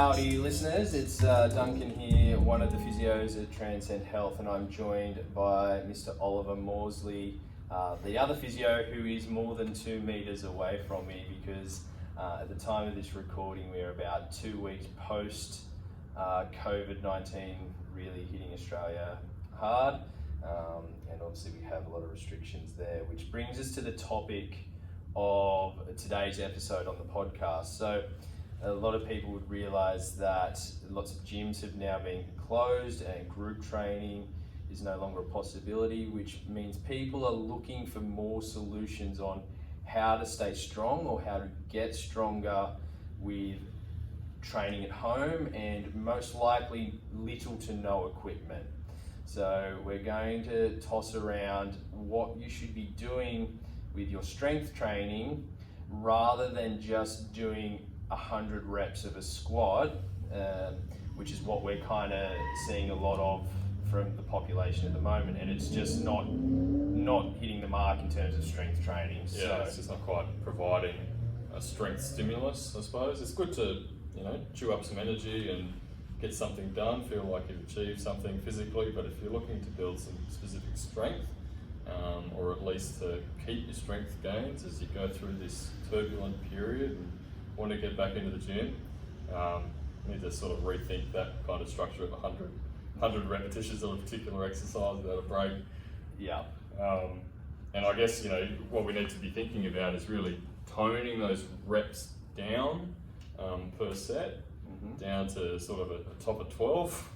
Howdy listeners, it's Duncan here, one of the physios at Transcend Health, and I'm joined by Mr. Oliver Morsley, the other physio who is more than 2 meters away from me because at the time of this recording we're about 2 weeks post COVID-19 really hitting Australia hard, and obviously we have a lot of restrictions there, which brings us to the topic of today's episode on the podcast. So a lot of people would realise that lots of gyms have now been closed and group training is no longer a possibility, which means people are looking for more solutions on how to stay strong or how to get stronger with training at home and most likely little to no equipment. So we're going to toss around what you should be doing with your strength training rather than just doing 100 reps of a squat, which is what we're kind of seeing a lot of from the population at the moment, and it's just not hitting the mark in terms of strength training. Yeah, so it's just not quite providing a strength stimulus, I suppose. It's good to, chew up some energy and get something done, feel like you've achieved something physically, but if you're looking to build some specific strength, or at least to keep your strength gains as you go through this turbulent period and want to get back into the gym, need to sort of rethink that kind of structure of 100 repetitions of a particular exercise without a break. Yeah. And I guess, what we need to be thinking about is really toning those reps down per set, down to sort of a top of 12,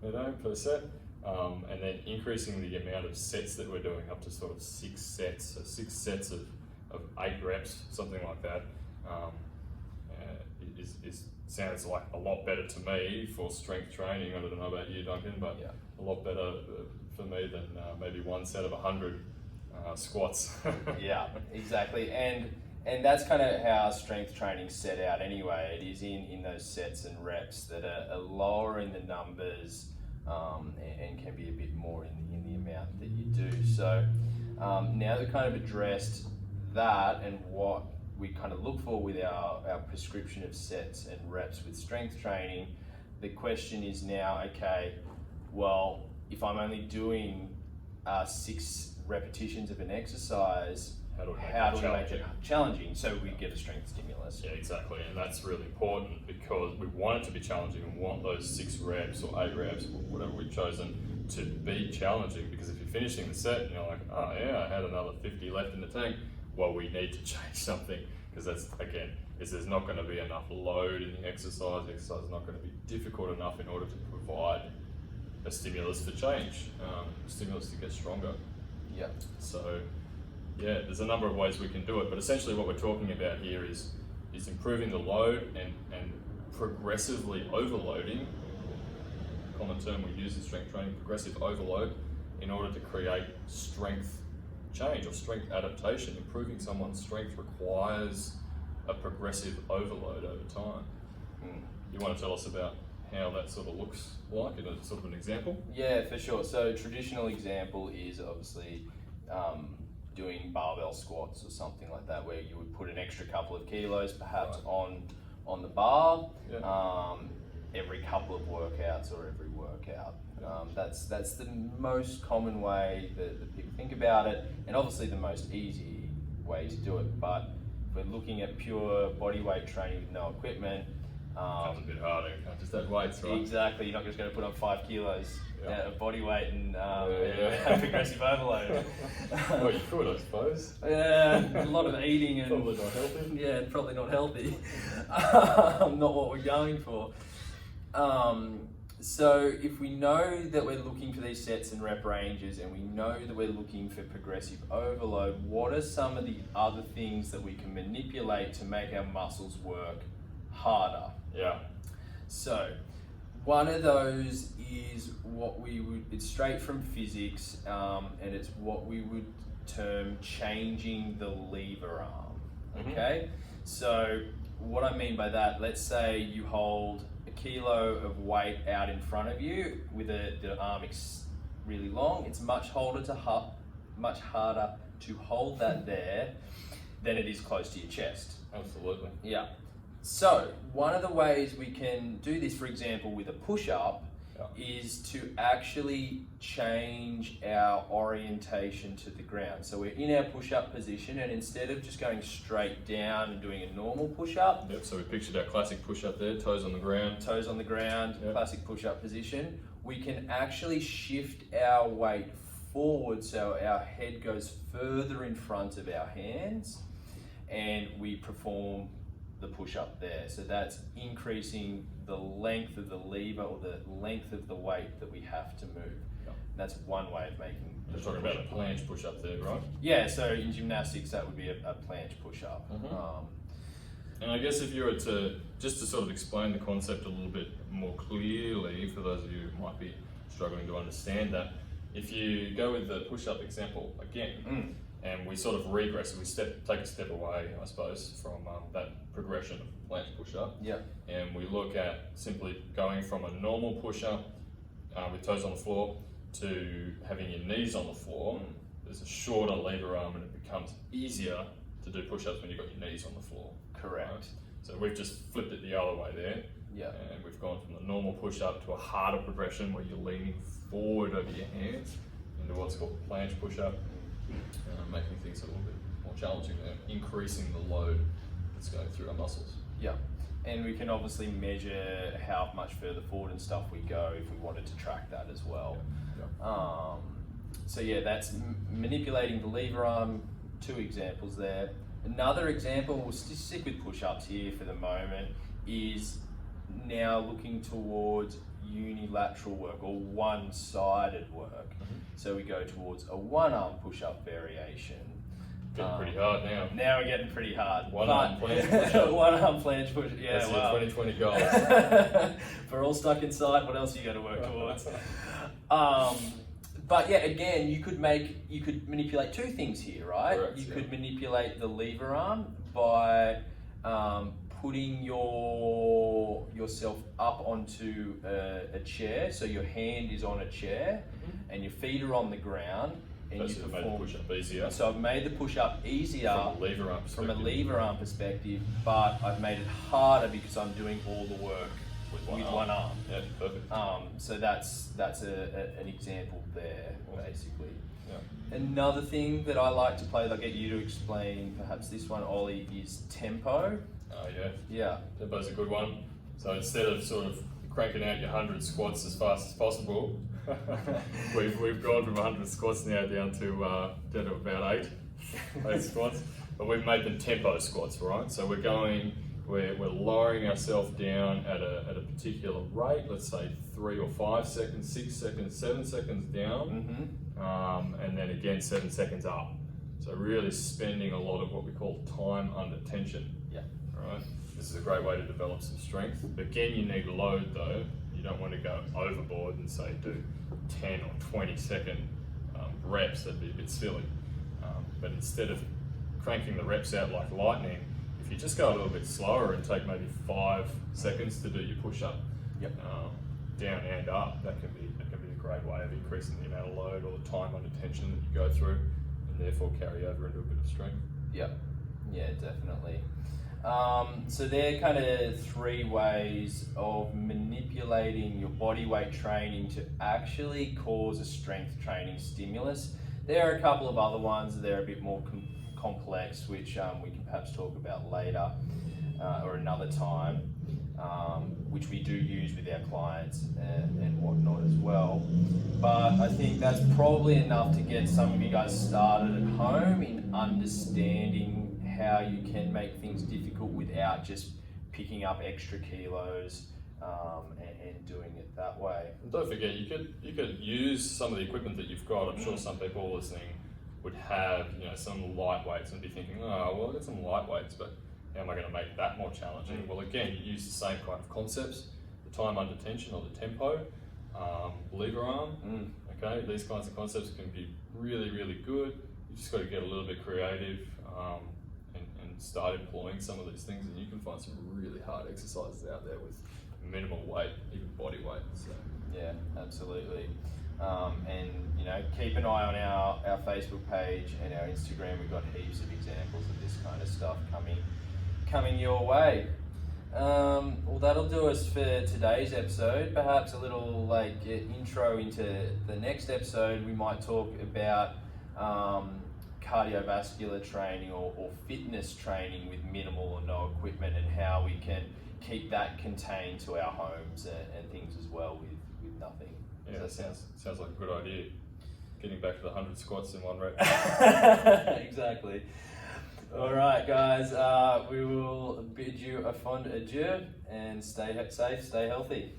per set. And then increasing the amount of sets that we're doing up to sort of 6 sets, so 6 sets of 8 reps, something like that. Sounds like a lot better to me for strength training. I don't know about you, Duncan, but yeah, a lot better for me than maybe one set of 100 squats. Yeah, exactly. And that's kind of how strength training's set out anyway. It is in those sets and reps that are lower in the numbers and can be a bit more in the amount that you do. So now that we've kind of addressed that and what we kind of look for with our prescription of sets and reps with strength training, the question is now, okay, well, if I'm only doing 6 repetitions of an exercise, how do we make it challenging so we get a strength stimulus? Yeah, exactly, and that's really important because we want it to be challenging and want those 6 reps or 8 reps or whatever we've chosen to be challenging, because if you're finishing the set and you're like, oh yeah, I had another 50 left in the tank, well, we need to change something, because that's, again, there's not going to be enough load in the exercise. The exercise is not going to be difficult enough in order to provide a stimulus for change, a stimulus to get stronger. Yeah. So, yeah, there's a number of ways we can do it, but essentially what we're talking about here is improving the load and progressively overloading. A common term we use in strength training, progressive overload, in order to create strength change or strength adaptation. Improving someone's strength requires a progressive overload over time. You want to tell us about how that sort of looks like in a sort of an example? Yeah, for sure. So traditional example is obviously doing barbell squats or something like that, where you would put an extra couple of kilos perhaps on the bar, every couple of workouts or every workout. That's the most common way that people think about it, and obviously the most easy way to do it. But if we're looking at pure body weight training with no equipment, becomes a bit harder. You can't just add weights, right? Exactly. You're not just going to put on 5 kilos of body weight and have progressive overload. Well, you could, I suppose. Yeah, a lot of eating and probably not healthy. Yeah, probably not healthy. Not what we're going for. So if we know that we're looking for these sets and rep ranges, and we know that we're looking for progressive overload, what are some of the other things that we can manipulate to make our muscles work harder? Yeah. So one of those is it's straight from physics, and it's what we would term changing the lever arm. Okay? So what I mean by that, let's say you hold a kilo of weight out in front of you with the arm really long. It's much harder to hold that there than it is close to your chest. Absolutely. Yeah. So one of the ways we can do this, for example, with a push-up, is to actually change our orientation to the ground. So we're in our push-up position, and instead of just going straight down and doing a normal push-up, Yep, so we pictured our classic push-up there, toes on the ground. toes on the ground, Yep. classic push-up position, we can actually shift our weight forward so our head goes further in front of our hands, and we perform the push-up there. So that's increasing the length of the lever, or the length of the weight that we have to move. Yep. And that's one way of making You're talking about a planche push-up there, right? Yeah, so in gymnastics that would be a planche push-up. And I guess if you were to, just to sort of explain the concept a little bit more clearly for those of you who might be struggling to understand that, if you go with the push-up example again, and we sort of regress, we take a step away, I suppose, from that progression of planche push-up, and we look at simply going from a normal push-up with toes on the floor to having your knees on the floor. There's a shorter lever arm, and it becomes easier to do push-ups when you've got your knees on the floor. Correct. Right? So we've just flipped it the other way there. And we've gone from the normal push-up to a harder progression where you're leaning forward over your hands into what's called a planche push-up, making things a little bit more challenging there, increasing the load that's going through our muscles. And we can obviously measure how much further forward and stuff we go if we wanted to track that as well. So yeah, that's manipulating the lever arm, 2 examples there. Another example, we'll stick with push-ups here for the moment, is now looking towards unilateral work or one-sided work. So we go towards a one-arm push-up variation. Getting pretty hard now. Now we're getting pretty hard. One-arm planche push-up. One-arm planche push-up, yeah, That's wow. your 2020 goal. If we're all stuck inside, what else are you going to work towards? But yeah, again, you could manipulate 2 things here, right? Correct, You could manipulate the lever arm by putting yourself up onto a chair, so your hand is on a chair and your feet are on the ground, and you Made the perform. push-up easier. So I've made the push-up easier From a lever arm perspective. but I've made it harder because I'm doing all the work With one arm. Yeah, perfect. So that's an example there, basically. Yeah. Another thing that I like to play, that I'll get you to explain, perhaps this one, Ollie, is tempo. Oh yeah. Yeah. Tempo's a good one. So instead of sort of cranking out your 100 squats as fast as possible, we've gone from 100 squats now down to about 8 squats. But we've made them tempo squats, right? So we're lowering ourselves down at a particular rate, let's say 3 or 5 seconds, 6 seconds, 7 seconds down, and then again 7 seconds up. So really spending a lot of what we call time under tension. Right? This is a great way to develop some strength. Again, you need load though. You don't want to go overboard and say do 10 or 20 second reps. That'd be a bit silly. But instead of cranking the reps out like lightning, if you just go a little bit slower and take maybe 5 seconds to do your push-up, down and up, that can be a great way of increasing the amount of load or the time under tension that you go through, and therefore carry over into a bit of strength. Yeah, definitely. So they're kind of 3 ways of manipulating your body weight training to actually cause a strength training stimulus. There are a couple of other ones that are a bit more complex, which we can perhaps talk about later or another time, which we do use with our clients and whatnot as well. But I think that's probably enough to get some of you guys started at home in understanding how you can make things difficult without just picking up extra kilos and doing it that way. And don't forget, you could use some of the equipment that you've got. I'm sure some people listening would have, some lightweights and be thinking, oh, well, I've got some lightweights, but how am I going to make that more challenging? Well, again, you use the same kind of concepts, the time under tension or the tempo, lever arm. Okay, these kinds of concepts can be really, really good. You just got to get a little bit creative and start employing some of these things, and you can find some really hard exercises out there with minimal weight, even body weight. So. Yeah, absolutely. And keep an eye on our Facebook page and our Instagram. We've got heaps of examples of this kind of stuff coming your way. Well, that'll do us for today's episode. Perhaps a little intro into the next episode. We might talk about cardiovascular training or fitness training with minimal or no equipment, and how we can keep that contained to our homes and things as well with nothing. Yeah, that sounds like a good idea. Getting back to the 100 squats in one rep. Exactly. All right, guys. We will bid you a fond adieu and stay safe, stay healthy.